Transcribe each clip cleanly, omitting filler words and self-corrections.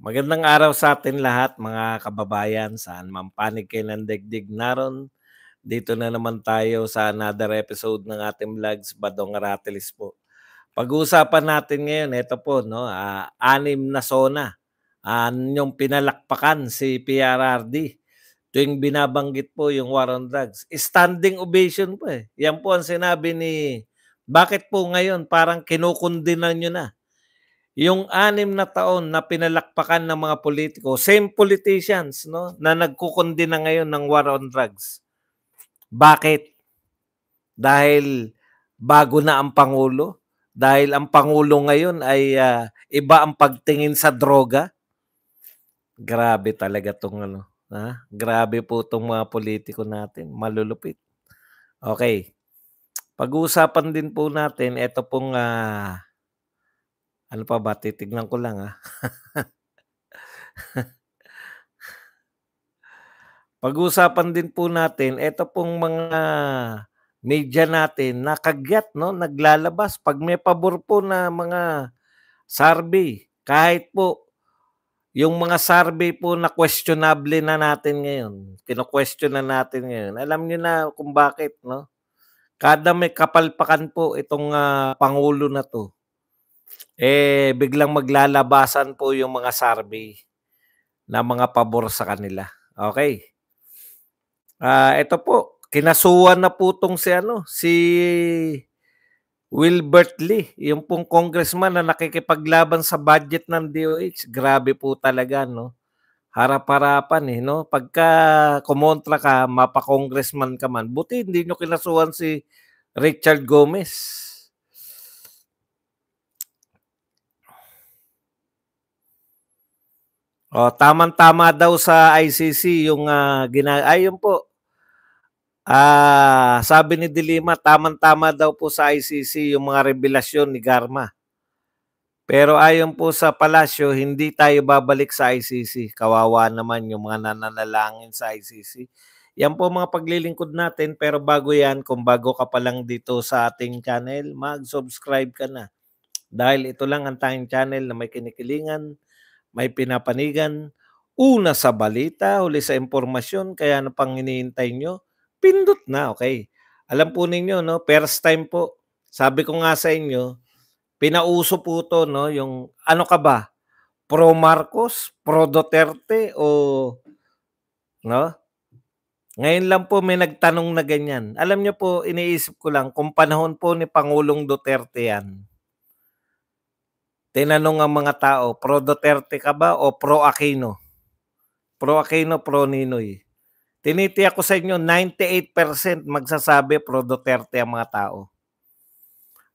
Magandang araw sa atin lahat mga kababayan, saan man panig kayo ng daigdig naron. Dito na naman tayo sa another episode ng ating vlogs, Badong Aratilis po. Pag-uusapan natin ngayon, ito po, no, 6 na SONA. Yung pinalakpakan si PRRD tuwing binabanggit po yung war on drugs. Standing ovation po eh. Yan po ang sinabi ni, bakit po ngayon parang kinukundinan nyo na yung 6 na taon na pinalakpakan ng mga politiko, same politicians, no, na nagkukondena ngayon ng war on drugs. Bakit? Dahil bago na ang Pangulo? Dahil ang Pangulo ngayon ay iba ang pagtingin sa droga? Grabe talaga tong ano. Grabe po tong mga politiko natin. Malulupit. Okay. Pag-uusapan din po natin, ito pong ano pa ba? Titignan ko lang Pag-uusapan din po natin, ito pong mga media natin na kagyat, no, naglalabas pag may pabor po na mga survey. Kahit po yung mga survey po na questionable na natin ngayon, kino-question na natin ngayon. Alam niyo na kung bakit, no? Kada may kapalpakan po itong pangulo na to, biglang maglalabasan po yung mga survey na mga pabor sa kanila. Okay. Ito po, kinasuhan na po tong si Wilbert Lee, yung pong congressman na nakikipaglaban sa budget ng DOH. Grabe po talaga, no? Harap-harapan no? Pagka kumontra ka, mapa-congressman ka man, buti hindi nyo kinasuhan si Richard Gomez. Tamang-tama daw sa ICC yung ayun po. Sabi ni Dilima, tamang-tama daw po sa ICC yung mga revelasyon ni Garma. Pero ayon po sa palasyo, hindi tayo babalik sa ICC. Kawawa naman yung mga nananalangin sa ICC. Yan po mga paglilingkod natin. Pero bago yan, kung bago ka pa lang dito sa ating channel, mag-subscribe ka na. Dahil ito lang ang tanging channel na may kinikilingan, may pinapanigan, una sa balita, huli sa impormasyon, kaya ano pang hinihintay nyo? Pindot na, okay. Alam po ninyo, no, first time po, sabi ko nga sa inyo, pinauso po to, no, yung ano ka ba? Pro Marcos, pro Duterte o no? Ngayon lang po may nagtanong na ganyan. Alam niyo po, iniisip ko lang kung panahon po ni Pangulong Duterte yan. Tinanong ang mga tao, pro Duterte ka ba o pro Aquino? Pro Aquino, pro Ninoy. Tinitiyak ko sa inyo, 98% magsasabi pro Duterte ang mga tao.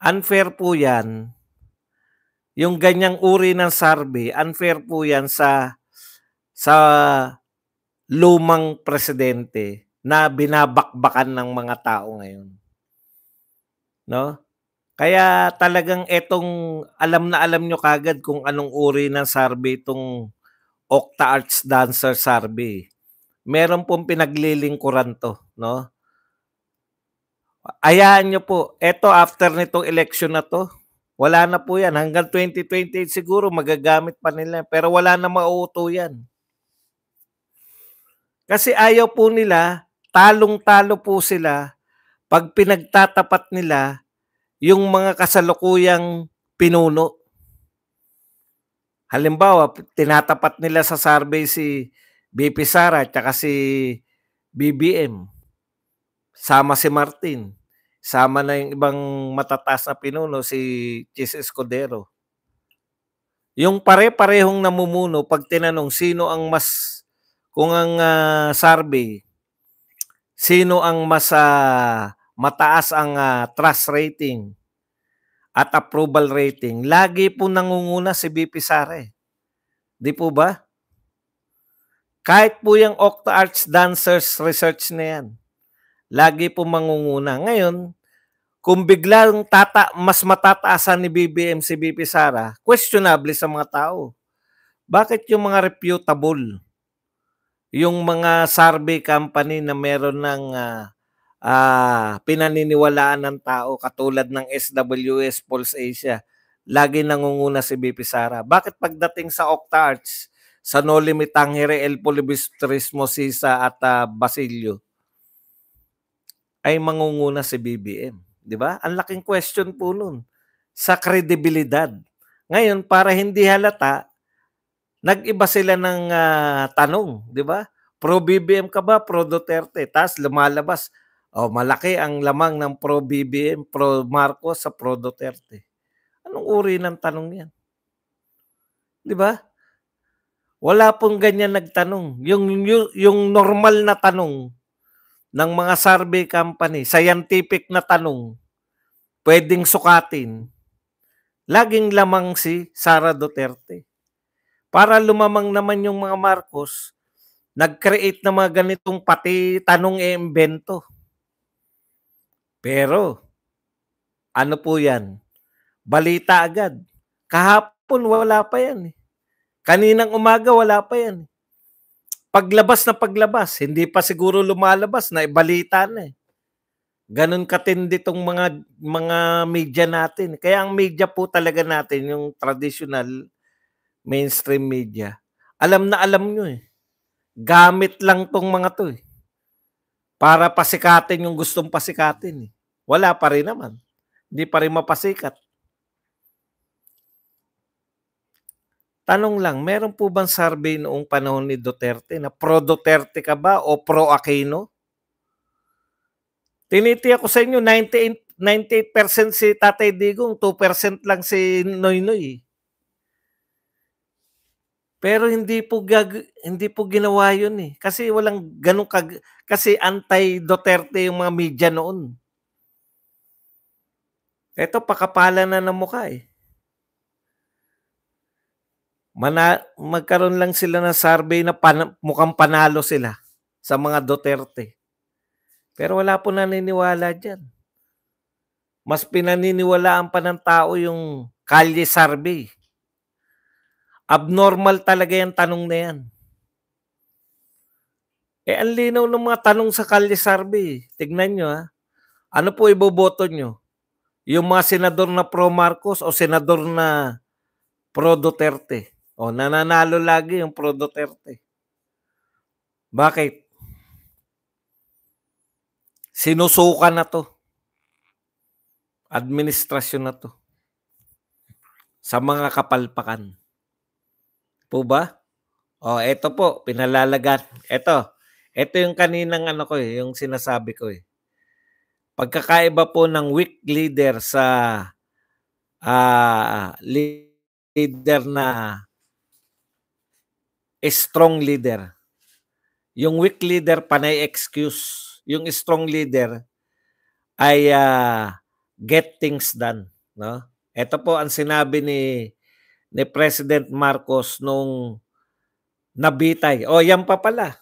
Unfair po yan. Yung ganyang uri ng survey, unfair po yan sa lumang presidente na binabakbakan ng mga tao ngayon. No? Kaya talagang etong alam na alam nyo kagad kung anong uri ng survey itong Octa Arts Dancer Survey. Meron pong pinaglilingkuran to, no? Hayaan nyo po, eto after nitong election na to, wala na po yan. Hanggang 2028 siguro magagamit pa nila. Pero wala na mauuto yan. Kasi ayaw po nila, talong-talo po sila pag pinagtatapat nila yung mga kasalukuyang pinuno. Halimbawa, tinatapat nila sa survey si BP Sara at si BBM. Sama si Martin. Sama na yung ibang matataas na pinuno, si Chis Escudero. Yung pare-parehong namumuno, pag tinanong sino ang mas, kung ang survey, sino ang mas mataas ang trust rating at approval rating, lagi po nangunguna si BP Sara. Di po ba? Kahit po yung Octa Arts Dancers research na yan, lagi po mangunguna. Ngayon, kung biglang mas matataasan ni BBM si BP Sara, questionable sa mga tao. Bakit yung mga reputable, yung mga survey company na meron ng pinaniniwalaan ng tao katulad ng SWS, Pulse Asia, lagi nangunguna si BP Sara? Bakit pagdating sa Octa Arts, sa Noli Me Tangere, El Polibustrismo, Sisa at Basilio ay mangunguna si BBM, 'di ba? Ang laking question po nun sa kredibilidad. Ngayon, para hindi halata, nag-iba sila ng tanong, 'di ba? Pro BBM ka ba, pro Duterte? Tapos lumalabas, malaki ang lamang ng pro BBM, pro Marcos sa pro Duterte. Anong uri ng tanong 'yan? 'Di ba? Wala pong ganyan nagtanong. Yung normal na tanong ng mga survey company, scientific na tanong, pwedeng sukatin, laging lamang si Sara Duterte. Para lumamang naman yung mga Marcos, nag-create ng mga ganitong pati tanong iimbento. Pero, ano po yan? Balita agad. Kahapon wala pa yan. Kaninang umaga wala pa yan. Paglabas na paglabas, hindi pa siguro lumalabas na ibalita na. Ganon katindi tong mga media natin. Kaya ang media po talaga natin, yung traditional mainstream media, alam na alam nyo Gamit lang tong mga to para pasikatin yung gustong pasikatin. Wala pa rin naman. Hindi pa rin mapasikat. Tanong lang, meron po bang survey noong panahon ni Duterte na pro-Duterte ka ba o pro-Aquino? Tinitiyak ko sa inyo, 98% si Tatay Digong, 2% lang si Noynoy. Pero hindi po ginawa 'yun Kasi walang ganung kasi anti-Duterte yung mga media noon. Ito pakapalan na ng mukha magkaroon lang sila ng survey na mukhang panalo sila sa mga Duterte. Pero wala po naniniwala diyan. Mas pinaniniwalaan pa ng tao yung Kalye survey. Abnormal talaga yung tanong na yan. Ang linaw ng mga tanong sa Kalye survey. Tignan nyo Ano po iboboto nyo? Yung mga senador na pro Marcos o senador na pro Duterte? Nananalo lagi yung pro Duterte. Bakit? Sinusukan na to. Administrasyon na to. Sa mga kapalpakan. Po ba? Ito po, pinalalagan. Ito yung kaninang yung sinasabi ko Pagkakaiba po ng weak leader sa leader na strong leader. Yung weak leader panay excuse. Yung strong leader ay get things done, no? Ito po ang sinabi ni President Marcos nung nabitay. Yan pa pala.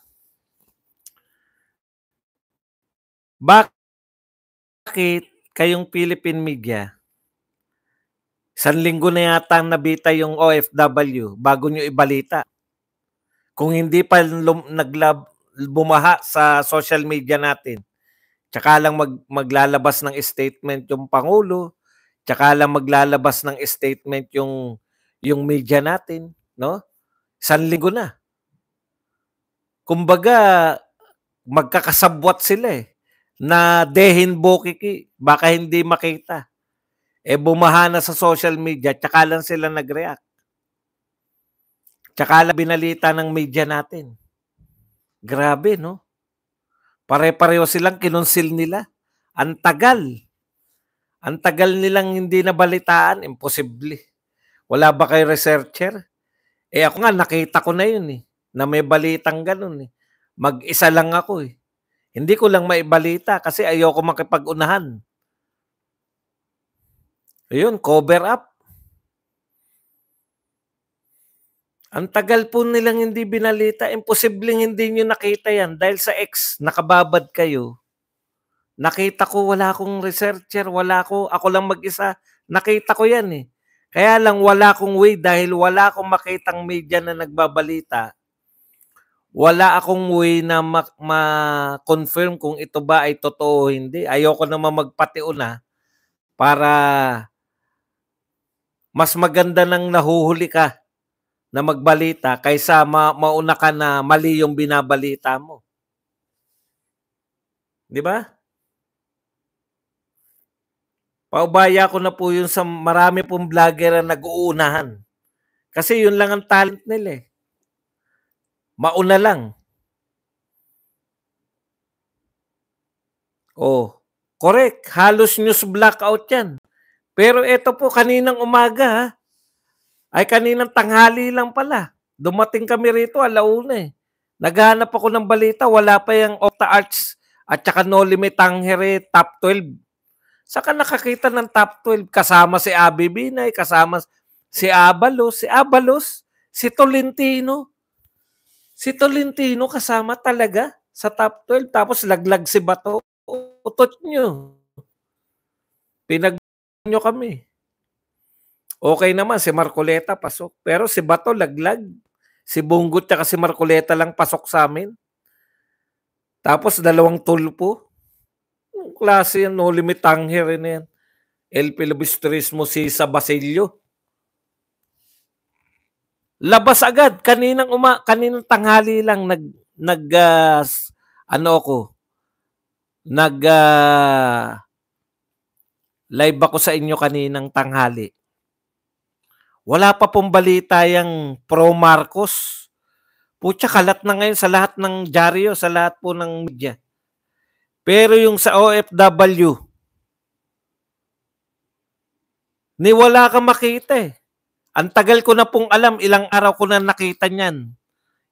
Bakit kayong Philippine media, 1 linggo na yata nabitay yung OFW bago nyo ibalita? Kung hindi pa bumaha sa social media natin, tsaka lang maglalabas ng statement yung Pangulo, tsaka lang maglalabas ng statement yung media natin, no? 1 linggo na. Kumbaga, magkakasabwat sila na dehin bokiki, baka hindi makita. Bumaha na sa social media, tsaka lang sila nag-react. Tsaka lang binalita ng media natin. Grabe, no? Pare-pareho silang kinonsil nila. Ang tagal. Ang tagal nilang hindi nabalitaan, imposible. Wala ba kayo researcher? Ako nga, nakita ko na yun na may balitang ganun Mag-isa lang ako Hindi ko lang maibalita kasi ayoko makipag-unahan. Ayun, cover up. Ang tagal po nilang hindi binalita. Imposibleng hindi nyo nakita yan dahil sa X, nakababad kayo. Nakita ko, wala akong researcher, ako lang mag-isa. Nakita ko yan Kaya lang wala akong way dahil wala akong makitang media na nagbabalita. Wala akong way na ma-confirm kung ito ba ay totoo o hindi. Ayoko naman magpatiuna para mas maganda nang nahuhuli ka na magbalita kaysa mauna ka na mali yung binabalita mo. 'Di ba? Paubaya ko na po yun sa marami pong vlogger na nag-uunahan. Kasi yun lang ang talent nila eh. Mauna lang. Oh, correct. Halos news blackout yan. Pero ito po kaninang umaga ay kaninang tanghali lang pala. Dumating kami rito alauna eh. Naghahanap ako ng balita, wala pa yung Octa Arts at saka No Limit Tangere top 12. Saka nakakita ng top 12 kasama si Abby Binay, kasama si Abalos, si Tolentino. Si Tolentino kasama talaga sa top 12 tapos laglag si Bato. Utot nyo. Pinag nyo kami. Okay naman, si Marcoleta pasok. Pero si Bato laglag. Si Bungot at si Marcoleta lang pasok sa amin. Tapos dalawang tulpo. Klase yan, No Limit Tangere na yan. El Pilibistrismo si sa Basilio. Labas agad. Kaninang tanghali lang live ako sa inyo kaninang tanghali. Wala pa pong balita yung pro Marcos. Putya, kalat na ngayon sa lahat ng dyaryo, sa lahat po ng media. Pero yung sa OFW, ni wala kang makita eh. Ang tagal ko na pong alam, ilang araw ko na nakita niyan.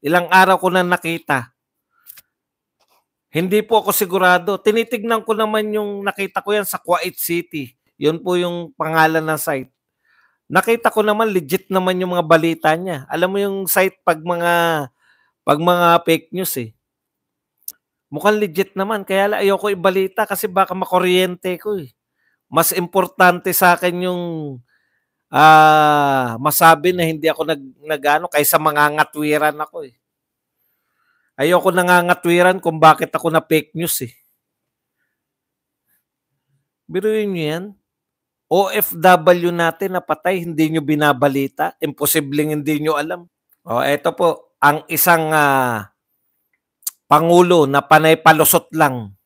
Ilang araw ko na nakita. Hindi po ako sigurado. Tinitignan ko naman yung nakita ko yan sa Kuwait City. Yun po yung pangalan ng site. Nakita ko naman legit naman yung mga balita niya. Alam mo yung site pag mga fake news eh. Mukhang legit naman. Kaya ayoko ibalita kasi baka makuryente ko eh. Mas importante sa akin yung masabi na hindi ako nagano kaysa mangangatwiran ako eh. Ayoko nangangatwiran kung bakit ako na fake news eh. Biruin niyo yan. OFW natin na patay, hindi nyo binabalita. Imposibleng hindi nyo alam. O, eto po, ang isang pangulo na panay palusot lang.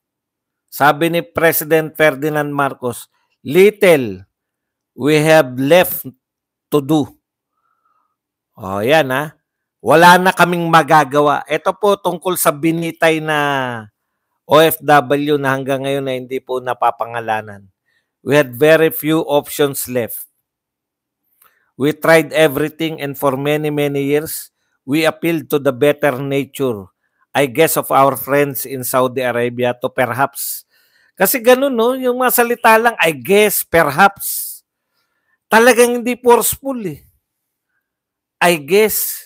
Sabi ni President Ferdinand Marcos, little we have left to do. O, yan ha. Wala na kaming magagawa. Ito po tungkol sa binitay na OFW na hanggang ngayon na hindi po napapangalanan. We had very few options left. We tried everything and for many, many years, we appealed to the better nature, I guess, of our friends in Saudi Arabia to perhaps. Kasi ganun, no? Yung mga salita lang, I guess, perhaps. Talagang hindi forceful eh. I guess,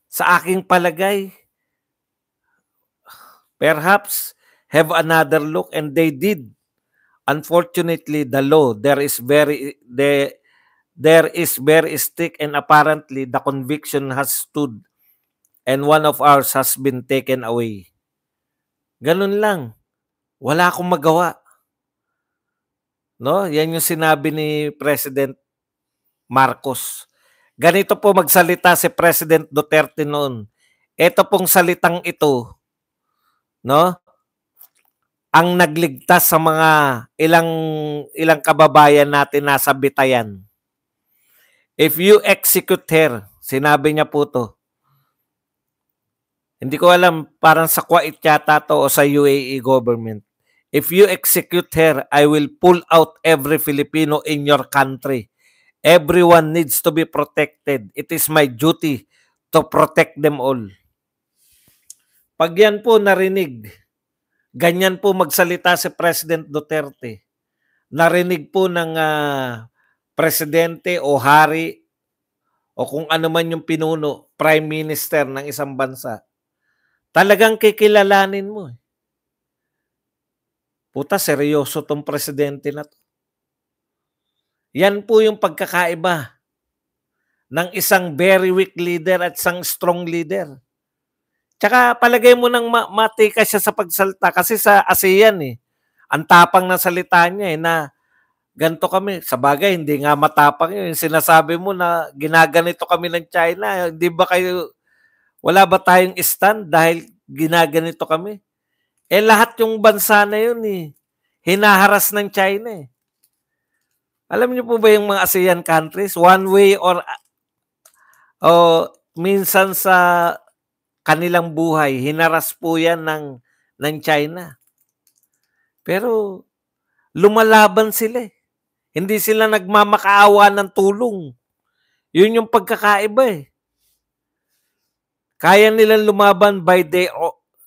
sa aking palagay, perhaps, have another look, and they did. Unfortunately, the law there is very strict, and apparently the conviction has stood and one of ours has been taken away. Ganun lang. Wala akong magawa. No? Yan yung sinabi ni President Marcos. Ganito po magsalita si President Duterte noon. Ito pong salitang ito, no? Ang nagligtas sa mga ilang kababayan natin nasa bitayan. If you execute her, sinabi niya po to. Hindi ko alam, parang sa Kuwait yata to o sa UAE government. If you execute her, I will pull out every Filipino in your country. Everyone needs to be protected. It is my duty to protect them all. Pag yan po narinig, ganyan po magsalita si President Duterte. Narinig po ng presidente o hari o kung ano man yung pinuno, prime minister ng isang bansa. Talagang kikilalanin mo. Puta, seryoso tong presidente na to. Yan po yung pagkakaiba ng isang very weak leader at isang strong leader. Tsaka palagay mo nang matika siya sa pagsalta kasi sa ASEAN eh. Ang tapang na salita niya eh na ganito kami. Sabagay hindi nga matapang yun, yung sinasabi mo na ginaganito kami ng China, hindi ba kayo wala ba tayong stand dahil ginaganito kami? Eh lahat yung bansa na yun hinaharas ng China eh. Alam niyo po ba yung mga ASEAN countries, one way o minsan sa kanilang buhay, hinaras po yan ng China. Pero lumalaban sila eh. Hindi sila nagmamakaawa ng tulong. Yun yung pagkakaiba eh. Kaya nilang lumaban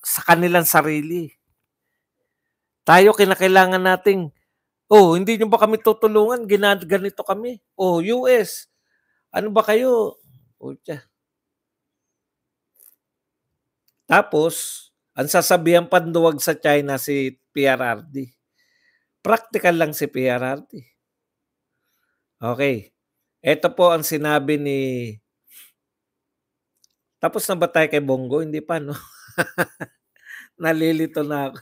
sa kanilang sarili. Tayo kinakailangan nating, hindi nyo ba kami tutulungan? Ginaganito kami. US, ano ba kayo? Tapos, ang sasabihan panduwag sa China si PRRD. Practical lang si PRRD. Okay. Ito po ang sinabi ni... Tapos na ba tayo kay Bongo? Hindi pa, no? Nalilito na ako.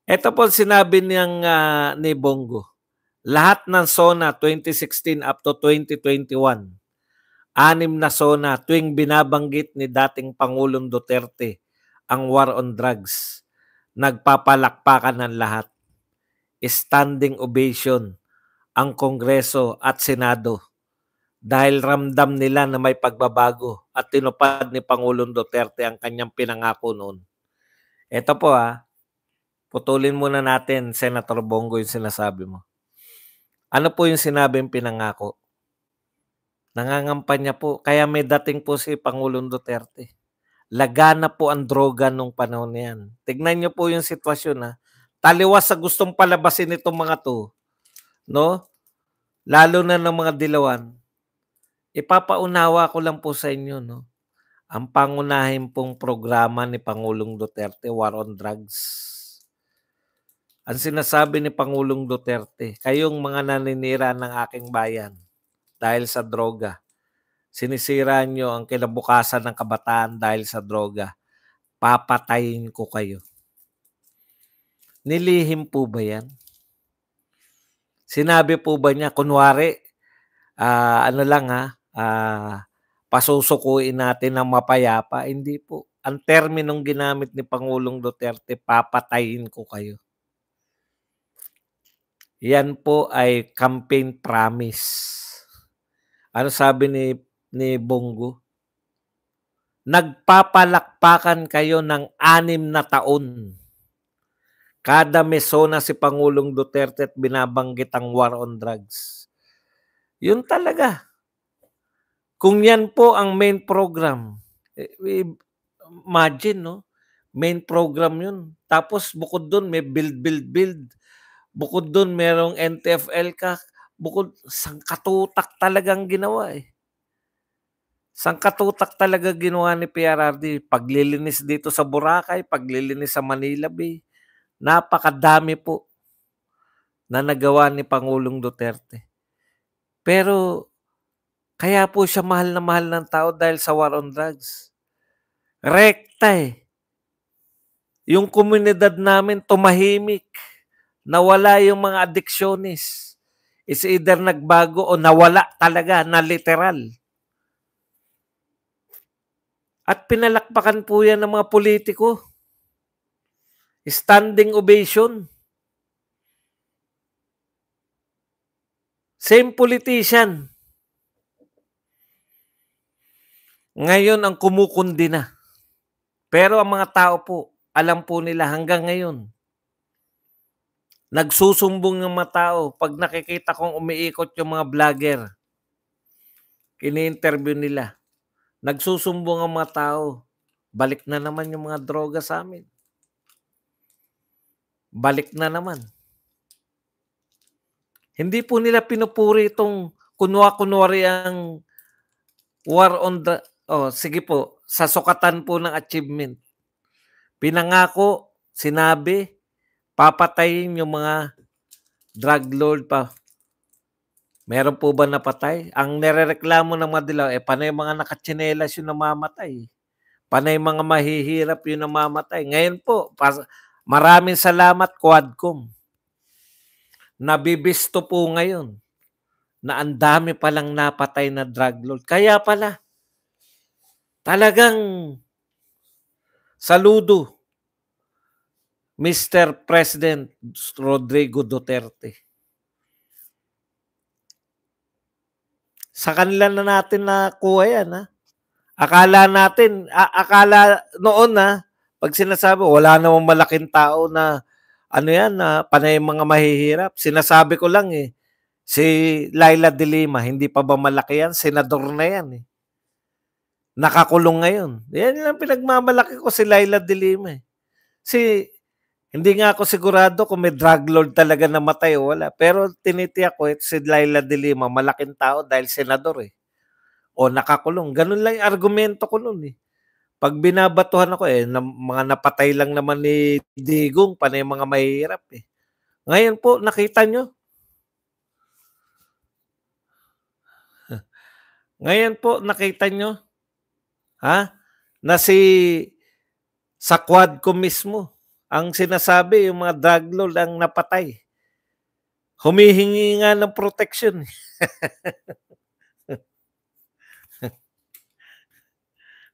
Ito po sinabi ni Bongo. Lahat ng SONA 2016 up to 2021, 6 na SONA tuwing binabanggit ni dating Pangulong Duterte ang war on drugs, nagpapalakpakan ng lahat. Standing ovation ang Kongreso at Senado dahil ramdam nila na may pagbabago at tinupad ni Pangulong Duterte ang kanyang pinangako noon. Ito po putulin muna natin, Senator Bongo, yung sinasabi mo. Ano po yung sinabing pinangako? Nangangampanya po. Kaya may dating po si Pangulong Duterte. Lagana po ang droga nung panahon na yan. Tignan nyo po yung sitwasyon Taliwas sa gustong palabasin itong mga to, no? Lalo na ng mga dilawan. Ipapaunawa ko lang po sa inyo, no? Ang pangunahin pong programa ni Pangulong Duterte, war on drugs. Ang sinasabi ni Pangulong Duterte, kayong mga naninira ng aking bayan dahil sa droga, sinisira nyo ang kinabukasan ng kabataan dahil sa droga, papatayin ko kayo. Nilihim po ba yan? Sinabi po ba niya, kunwari, pasusukuin natin ng mapayapa? Hindi po. Ang terminong ginamit ni Pangulong Duterte, papatayin ko kayo. Yan po ay campaign promise. Ano sabi ni Bongo? Nagpapalakpakan kayo ng 6 na taon. Kada mesona si Pangulong Duterte at binabanggit ang war on drugs. Yun talaga. Kung yan po ang main program, imagine, no? Main program yun. Tapos bukod doon may build. Bukod doon merong NTFL ka. Bukod, sangkatutak talagang ginawa Sangkatutak talaga ginawa ni PRRD. Paglilinis dito sa Boracay, paglilinis sa Manila Bay. Napakadami po na nagawa ni Pangulong Duterte. Pero kaya po siya mahal na mahal ng tao dahil sa war on drugs. Rekta Yung komunidad namin tumahimik. Nawala yung mga addiksyonis. Is either nagbago o nawala talaga na literal. At pinalakpakan po yan ng mga politiko. Standing ovation. Same politician. Ngayon ang kumukundi na. Pero ang mga tao po, alam po nila hanggang ngayon. Nagsusumbong ng mga tao pag nakikita kong umiikot yung mga vlogger. Kini-interview nila. Nagsusumbong ang mga tao. Balik na naman yung mga droga sa amin. Balik na naman. Hindi po nila pinupuri itong kunwari ang war on the... sige po, sa sukatan po ng achievement. Pinangako, sinabi, papatayin yung mga drug lord pa. Meron po ba napatay? Ang nirereklamo ng mga dilaw, panay mga nakatsinelas yung namamatay. Panay mga mahihirap yung namamatay. Ngayon po, maraming salamat, Quadcom. Nabibisto po ngayon na ang dami palang napatay na drug lord. Kaya pala, talagang saludo, Mr. President Rodrigo Duterte. Sa kanila na natin nakuha yan, ha? Akala natin, akala noon na, pag sinasabi, wala namang malaking tao na, ano yan, na panay mga mahihirap. Sinasabi ko lang si Laila de Lima, hindi pa ba malaki yan? Senador na yan Nakakulong ngayon. Yan lang pinagmamalaki ko si Laila de Lima Si hindi nga ako sigurado kung may drug lord talaga namatay o wala. Pero tinitiyak ko si Laila de Lima, malaking tao dahil senador O nakakulong. Ganun lang yung argumento ko noon Pag binabatuhan ako mga napatay lang naman ni Digong, panay mga mahihirap Ngayon po, nakita nyo? Ngayon po, nakita nyo? Na sa quad ko mismo, ang sinasabi, yung mga drug lord ang napatay. Humihingi nga ng protection.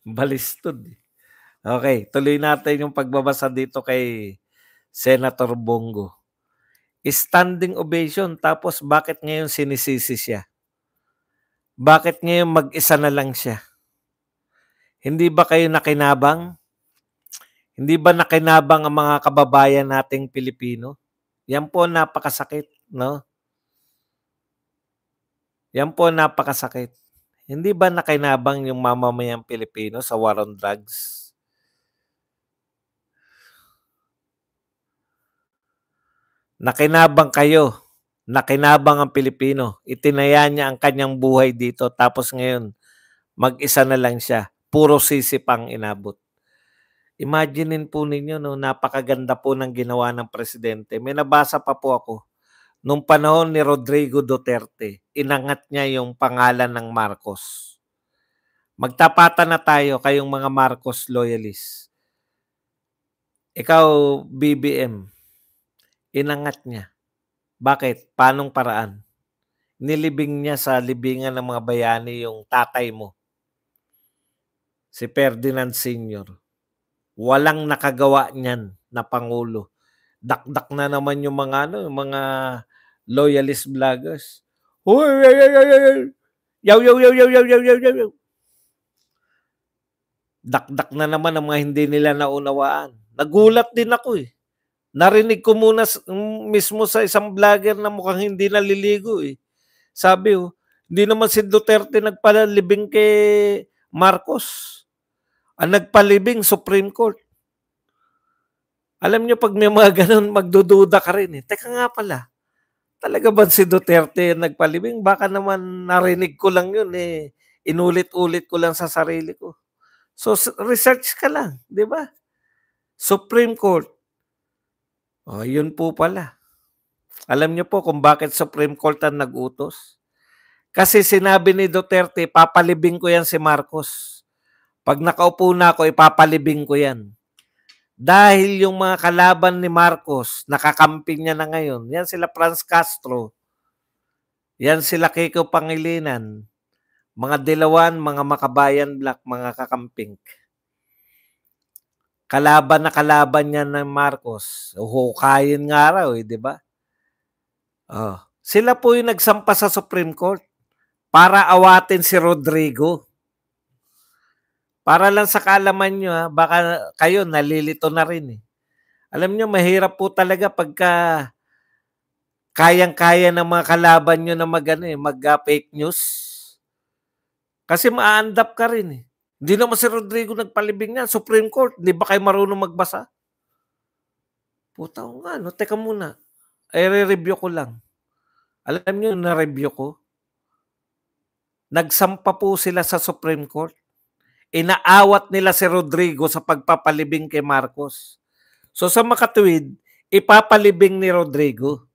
Balistod. Okay, tuloy natin yung pagbabasa dito kay Senator Bongo. Standing ovation, tapos bakit ngayon sinisisi siya? Bakit ngayon mag-isa na lang siya? Hindi ba kayo nakinabang? Hindi ba nakinabang ang mga kababayan nating Pilipino? Yan po napakasakit, no? Yan po napakasakit. Hindi ba nakinabang yung mamamayang Pilipino sa war on drugs? Nakinabang kayo. Nakinabang ang Pilipino. Itinaya niya ang kanyang buhay dito tapos ngayon mag-isa na lang siya. Puro sisi pang inabot. Imaginein po ninyo, no, napakaganda po ng ginawa ng presidente. May nabasa pa po ako. Nung panahon ni Rodrigo Duterte, inangat niya yung pangalan ng Marcos. Magtapatan na tayo kayong mga Marcos loyalists. Ikaw, BBM, inangat niya. Bakit? Paanong paraan? Nilibing niya sa libingan ng mga bayani yung tatay mo. Si Ferdinand Sr. Walang nakagawa niyan na pangulo. Dakdak na naman yung mga yung mga loyalist vloggers. Yaw. Dakdak na naman ang mga hindi nila naunawaan. Nagulat din ako Narinig ko muna mismo sa isang vlogger na mukhang hindi naliligo Sabi hindi naman si Duterte nagpalibing kay Marcos. Ang nagpalibing, Supreme Court. Alam niyo pag may mga ganun, magdududa ka rin Teka nga pala, talaga ba si Duterte nagpalibing? Baka naman narinig ko lang yun Inulit-ulit ko lang sa sarili ko. So, research ka lang, di ba? Supreme Court. Yun po pala. Alam niyo po kung bakit Supreme Court ang nag-utos? Kasi sinabi ni Duterte, papalibing ko yan si Marcos. Pag nakaupo na ako, ipapalibing ko yan. Dahil yung mga kalaban ni Marcos, nakakamping niya na ngayon. Yan sila Franz Castro. Yan sila Kiko Pangilinan. Mga Dilawan, mga Makabayan Black, mga kakamping. Kalaban na kalaban niya ng Marcos. Hukayin nga raw di ba? Sila po yung nagsampa sa Supreme Court para awatin si Rodrigo. Para lang sa kaalaman nyo, baka kayo nalilito na rin Alam nyo, mahirap po talaga pagka kayang-kaya ng mga kalaban nyo na mag-fake news. Kasi ma-andap ka rin Hindi naman si Rodrigo nagpalibing niya. Supreme Court, di ba kayo marunong magbasa? Puta ko nga, teka muna. Re-review ko lang. Alam nyo, na-review ko. Nagsampa po sila sa Supreme Court. Inaawat nila si Rodrigo sa pagpapalibing kay Marcos. So sa makatuwid, ipapalibing ni Rodrigo.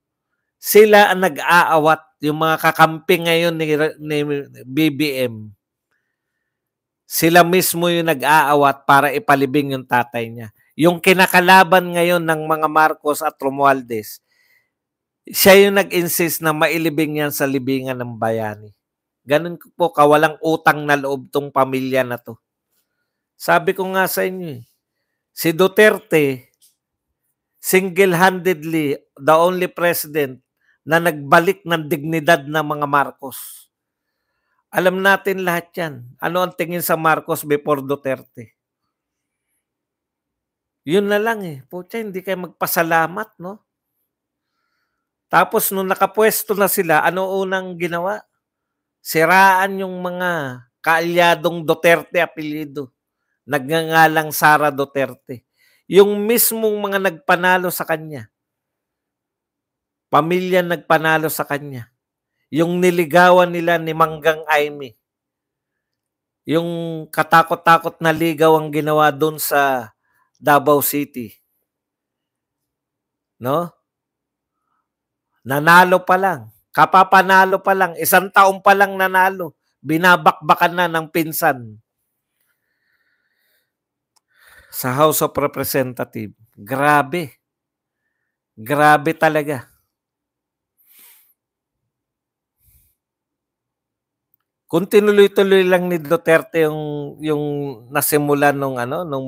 Sila ang nag-aawat, yung mga kakamping ngayon ni BBM. Sila mismo yung nag-aawat para ipalibing yung tatay niya. Yung kinakalaban ngayon ng mga Marcos at Romualdez, Siya yung nag-insist na mailibing yan sa libingan ng bayani. Ganun po kawalang utang na loob tong pamilya na to. Sabi ko nga sa inyo, si Duterte, single-handedly, the only president na nagbalik ng dignidad ng mga Marcos. Alam natin lahat yan. Ano ang tingin sa Marcos before Duterte? Yun na lang eh. Pucha, hindi kayo magpasalamat, no? Tapos nung nakapwesto na sila, ano unang ginawa? Siraan yung mga kaalyadong Duterte apelyido. Nagngangalang Sara Duterte. Yung mismong mga nagpanalo sa kanya. Pamilya nagpanalo sa kanya. Yung niligawan nila ni Manggang Aimee. Yung katakot-takot na ligaw ang ginawa doon sa Davao City. No? Nanalo pa lang. Kapapanalo pa lang. 1 taon pa lang nanalo. Binabakbakan na ng pinsan. Sa House of Representatives. Grabe. Grabe talaga. Kung tinuloy-tuloy lang ni Duterte yung nasimulan nung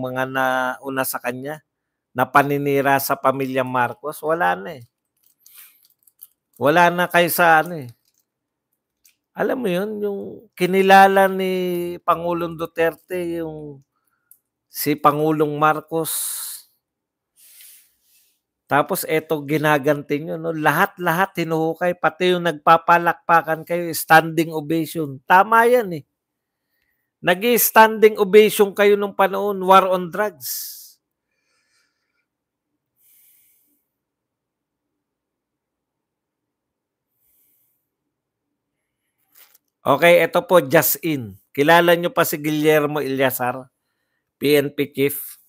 mga nauna sa kanya na paninira sa pamilya Marcos, wala na eh. Wala na kayo sa Alam mo yun, yung kinilala ni Pangulong Duterte, yung si Pangulong Marcos. Tapos eto ginaganti nyo, no? Lahat-lahat hinuhukay, pati yung nagpapalakpakan kayo, standing ovation. Tama yan eh. Nag-standing ovation kayo nung panahon, war on drugs. Okay, ito po, just in. Kilala nyo pa si Guillermo Illazar, PNP chief?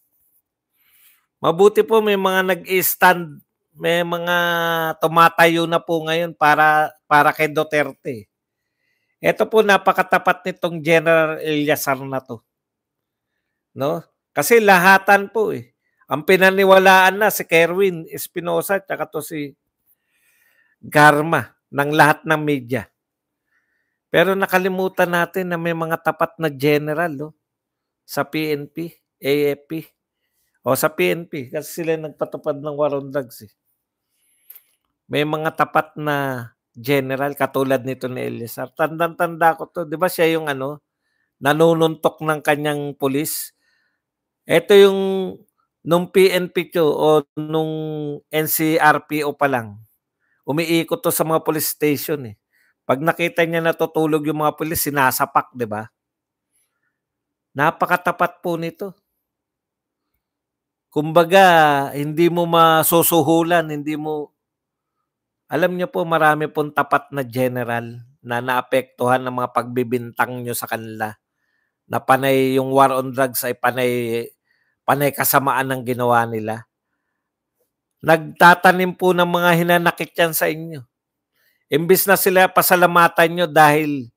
Mabuti po may mga nag-stand, may mga tumatayo na po ngayon para kay Duterte. Ito po napakatapat nitong General Illazar na to. No? Kasi lahatan po eh. Ang pinaniwalaan na si Kerwin Espinosa at to si Garma ng lahat ng media. Pero nakalimutan natin na may mga tapat na general sa PNP, AFP. O sa PNP kasi sila nagpatupad ng war on drugs eh. May mga tapat na general katulad nito ni Illazar. Tandang-tanda ko to. Di ba siya yung nanununtok ng kanyang pulis? Ito yung nung PNP o nung NCRPO pa lang. Umiikot to sa mga police station eh. Pag nakita niya natutulog yung mga pulis, sinasapak, di ba? Napakatapat po nito. Kumbaga, hindi mo masusuhulan, alam niyo po marami pong tapat na general na naapektuhan ng mga pagbibintang nyo sa kanila. Na panay yung war on drugs ay panay kasamaan ng ginawa nila. Nagtatanim po ng mga hinanakit yan sa inyo. Imbis na sila pasalamatan nyo dahil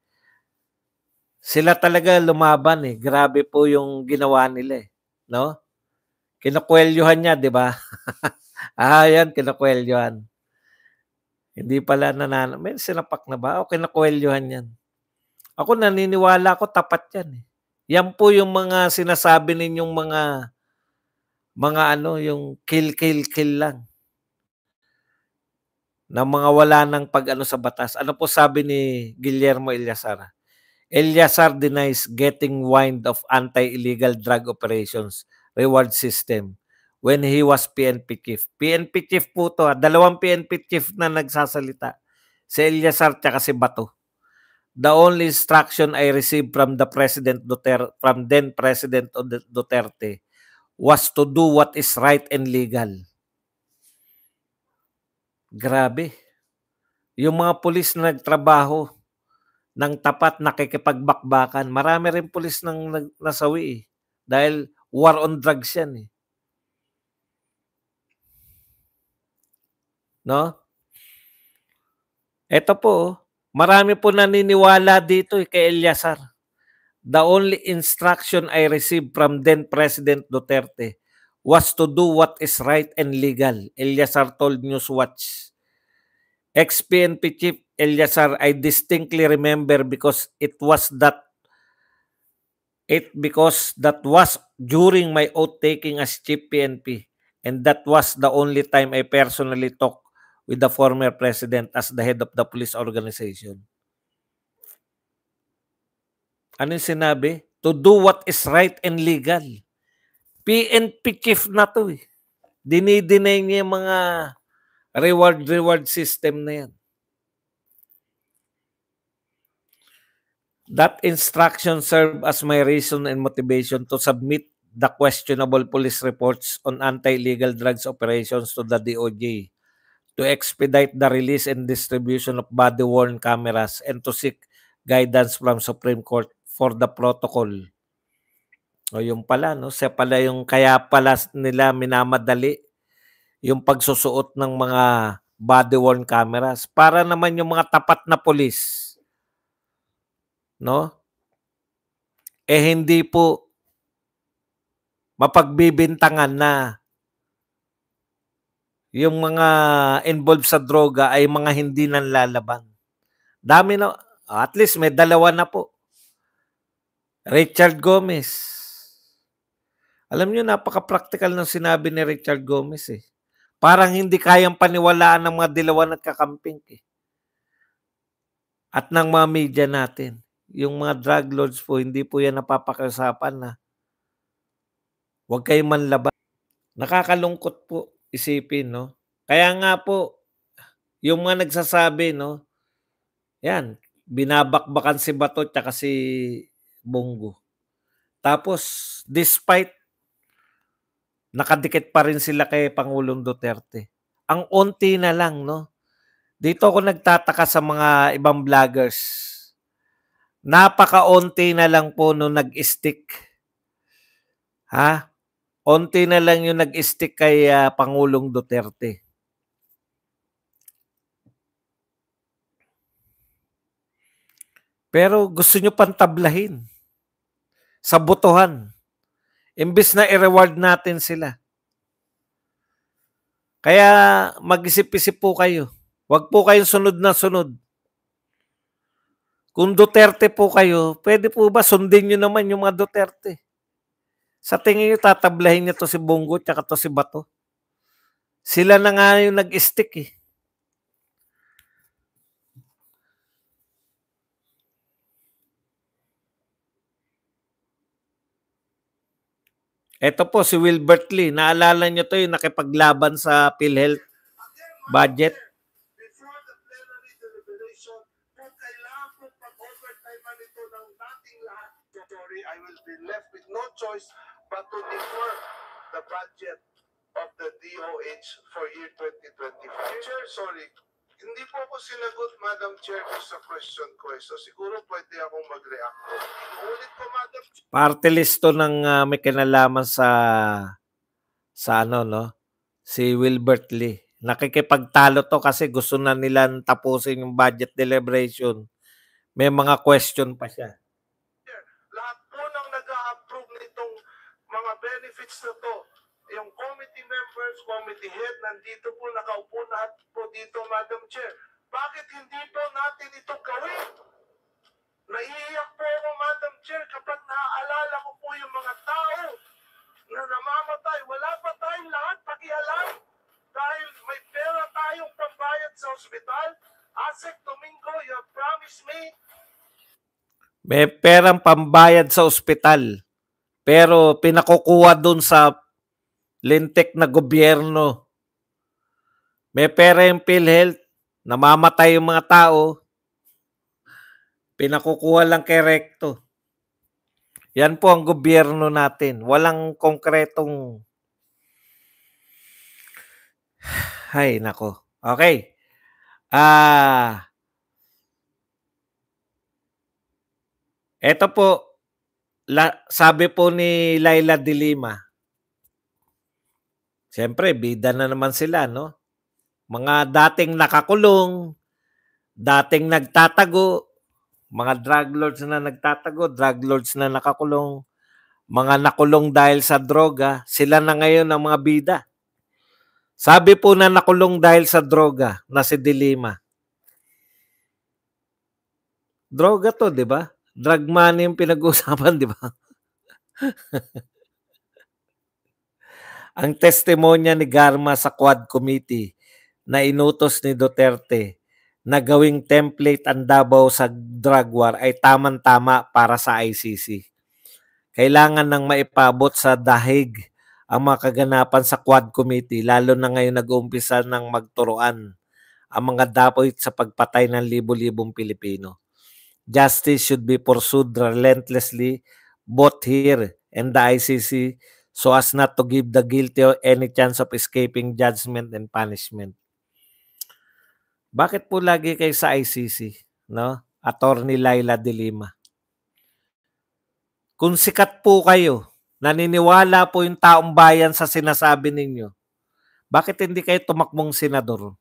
sila talaga lumaban eh. Grabe po yung ginawa nila eh. No? Kinukwelyuhan niya, di ba? Yan, kinukwelyuhan. Hindi pala may sinapak na ba? O kinukwelyuhan yan. Ako naniniwala ko tapat yan eh. Yan po yung mga sinasabi ninyong yung kill lang. Na mga wala ng sa batas. Ano po sabi ni Guillermo Illazar? Illazar denies getting wind of anti-illegal drug operations reward system when he was PNP chief. PNP chief po to. 2 PNP chief na nagsasalita. Si Illazar at si Bato. The only instruction I received from the President Duterte, from then President Duterte, was to do what is right and legal. Grabe. Yung mga pulis na nagtrabaho ng tapat nakikipagbakbakan, marami rin pulis nang nasawi eh. Dahil war on drugs yan eh. No? Ito po, marami po naniniwala dito kay Illazar. The only instruction I received from then President Duterte was to do what is right and legal. Illazar told Newswatch. Ex-PNP Chief Eliazar, I distinctly remember because that was during my oath taking as Chief PNP, and that was the only time I personally talked with the former president as the head of the police organization. Ano yung sinabi? To do what is right and legal. PNP chief na to eh. Dinideny niya yung mga reward system na yan. That instruction served as my reason and motivation to submit the questionable police reports on anti-illegal drugs operations to the DOJ to expedite the release and distribution of body-worn cameras and to seek guidance from Supreme Court for the protocol. O yung pala, no? Siya pala yung kaya pala nila minamadali yung pagsusuot ng mga body-worn cameras para naman yung mga tapat na pulis, no? Hindi po mapagbibintangan na yung mga involved sa droga ay mga hindi nanlalaban. Dami na, at least may dalawa na po. Richard Gomez. Alam niyo, napaka-practical ng sinabi ni Richard Gomez eh. Parang hindi kayang paniwalaan ng mga dilawan at kakamping eh. At ng mga media natin. Yung mga drug lords po, hindi po yan napapakiusapan na huwag kayong manlaban. Nakakalungkot po isipin, no? Kaya nga po, yung mga nagsasabi, no? Yan, binabakbakan si Bato at si Bongo. Tapos, despite nakadikit pa rin sila kay Pangulong Duterte. Ang onti na lang, no? Dito ako nagtataka sa mga ibang vloggers. Napaka-onti na lang po nung nag-stick. Ha? Onti na lang yung nag-stick kay Pangulong Duterte. Pero gusto nyo pantablahin sa botohan. Imbis na i-reward natin sila. Kaya mag-isip-isip po kayo. Huwag po kayong sunod na sunod. Kung Duterte po kayo, pwede po ba sundin nyo naman yung mga Duterte? Sa tingin nyo, tatablahin nyo to si Bongo at to si Bato. Sila na nga yung nag-stick eh. Ito po si Wilbert Lee. Naalala nyo to yung nakipaglaban sa PhilHealth budget. Before the plenary deliberation, kung kailangan po pag-overtime ito ng dating lahat, sorry, I will be left with no choice but to defer the budget of the DOH for year 2025. Chair, sorry, hindi po ako sinagot, Madam Chair, sa question ko. So siguro pwede akong mag-react. Inuulit ko, Madam Chair. Party list to ng may kinalaman sa ano, no? Si Wilbert Lee. Nakikipagtalo to kasi gusto na nilang tapusin yung budget deliberation. May mga question pa siya. Lahat po nang nag-a-approve nitong mga benefits na to, yung committee members, committee head, nandito po, nakaupo lahat po dito, Madam Chair. Bakit hindi po natin ito gawin? Naiiyak po ako, Madam Chair, kapag naaalala ko po yung mga tao na namamatay. Wala pa tayong lahat pakialam dahil may pera tayong pambayad sa ospital. Asek Domingo, you have promised me. May perang pambayad sa ospital. Pero pinakukuha dun sa lintik na gobyerno. May pera yung PhilHealth. Namamatay yung mga tao. Pinakukuha lang kay Recto. Yan po ang gobyerno natin. Walang konkretong... Ay, nako. Okay. Ito po, sabi po ni Laila de Lima, siyempre, bida na naman sila, no? Mga dating nakakulong, dating nagtatago, mga drug lords na nagtatago, drug lords na nakakulong, mga nakulong dahil sa droga, sila na ngayon ang mga bida. Sabi po na nakulong dahil sa droga na si de Lima, Droga 'to, 'di ba? Drug money yung pinag-uusapan, 'di ba? Ang testimonya ni Garma sa Quad Committee na inutos ni Duterte na gawing template ang Davao sa drug war ay tamang-tama para sa ICC. Kailangan nang maipabot sa dahig ang mga kaganapan sa Quad Committee, lalo na ngayon nag-uumpisa ng magturuan ang mga dapat sa pagpatay ng libo-libong Pilipino. Justice should be pursued relentlessly both here and the ICC so as not to give the guilty any chance of escaping judgment and punishment. Bakit po lagi kayo sa ICC, no? Attorney Laila de Lima. Kung sikat po kayo, naniniwala po yung taong bayan sa sinasabi ninyo, bakit hindi kayo tumakbong senador?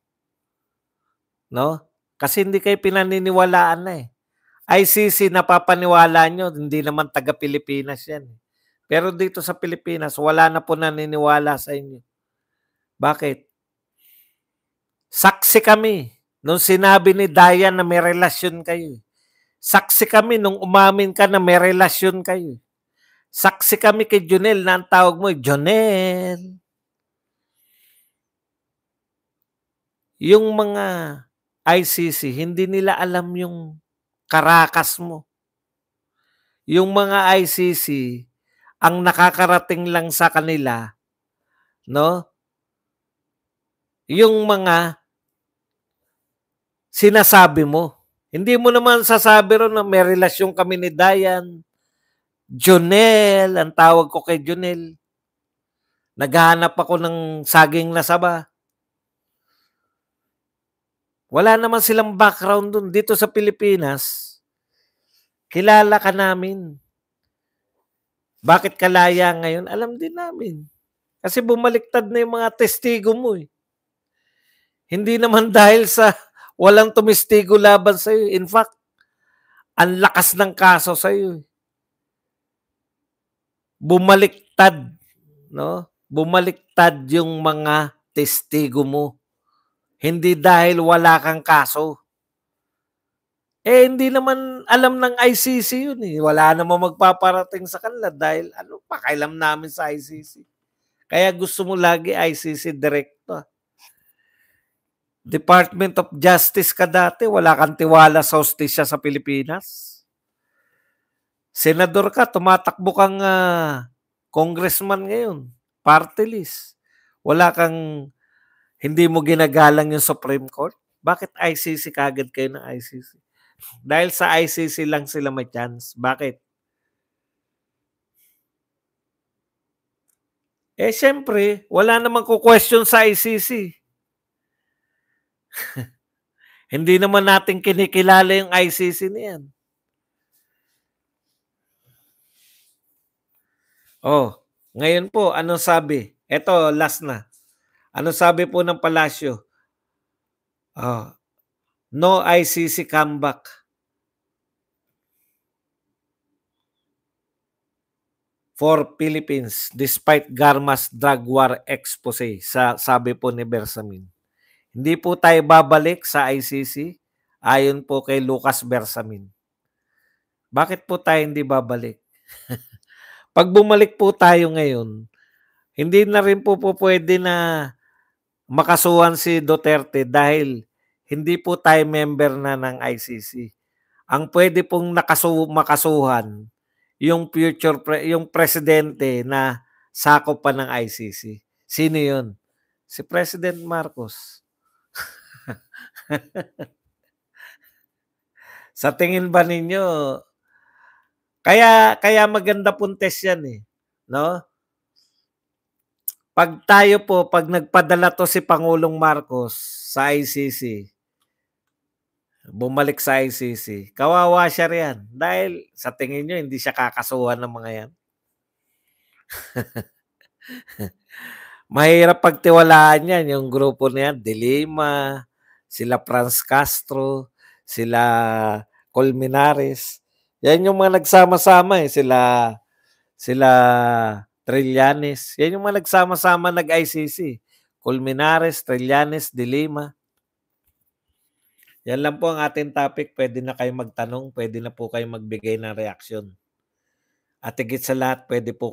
No? Kasi hindi kayo pinaniniwalaan na eh. ICC, napapaniwala nyo, hindi naman taga-Pilipinas yan. Pero dito sa Pilipinas, wala na po naniniwala sa inyo. Bakit? Saksi kami nung sinabi ni Dayan na may relasyon kayo. Saksi kami nung umamin ka na may relasyon kayo. Saksi kami kay Jonel na ang tawag mo, Jonel. Yung mga ICC, hindi nila alam yung karakas mo. Yung mga ICC, ang nakakarating lang sa kanila, no? Yung mga sinasabi mo. Hindi mo naman sasabi ron na may relasyon kami ni Dayan. Jonel, ang tawag ko kay Jonel. Naghahanap ako ng saging na saba. Wala naman silang background dun. Dito sa Pilipinas, kilala ka namin. Bakit kalaya ngayon? Alam din namin. Kasi bumaliktad na yung mga testigo mo eh. Hindi naman dahil sa walang tumestigo laban sa iyo. In fact, ang lakas ng kaso sa iyo. Bumaliktad, no? Bumaliktad yung mga testigo mo. Hindi dahil wala kang kaso. Eh, hindi naman alam ng ICC yun eh. Wala namang magpaparating sa kanila dahil ano, pakailam namin sa ICC. Kaya gusto mo lagi ICC director. Department of Justice ka dati, wala kang tiwala sa hustisya sa Pilipinas. Senador ka, tumatakbo kang congressman ngayon, party list. Wala kang, hindi mo ginagalang yung Supreme Court. Bakit ICC kagad kayo ng ICC? Dahil sa ICC lang sila may chance. Bakit? Eh, syempre, wala namang ku-question sa ICC. Hindi naman natin kinikilala yung ICC niyan. Oh, ngayon po, ano sabi? Ito, last na. Ano sabi po ng palasyo? Oh, no ICC comeback. For Philippines despite Garma's drug war expose, sabi po ni Bersamin. Hindi po tayo babalik sa ICC ayon po kay Lucas Bersamin. Bakit po tayo hindi babalik? Pag bumalik po tayo ngayon, hindi na rin po pwede na makasuhan si Duterte dahil hindi po tayo member na ng ICC. Ang pwede pong makasuhan yung yung presidente na sakop pa ng ICC. Sino yun? Si President Marcos. Sa tingin ba ninyo, kaya maganda pong test yan eh, no? Pag nagpadala to si Pangulong Marcos sa ICC, bumalik sa ICC, kawawa siya riyan. Dahil sa tingin nyo, hindi siya kakasuhan ng mga yan. Mahirap pagtiwalaan yan, yung grupo niyan, De Lima, sila Franz Castro, sila Colmenares. Yan yung mga nagsama-sama eh, sila Trillanes. Yan yung mga nagsama-sama nag-ICC. Colmenares, Trillanes, De Lima. Yan lang po ang ating topic, puwede na kayong magtanong, puwede na po kayong magbigay ng reaksyon. At higit sa lahat puwede po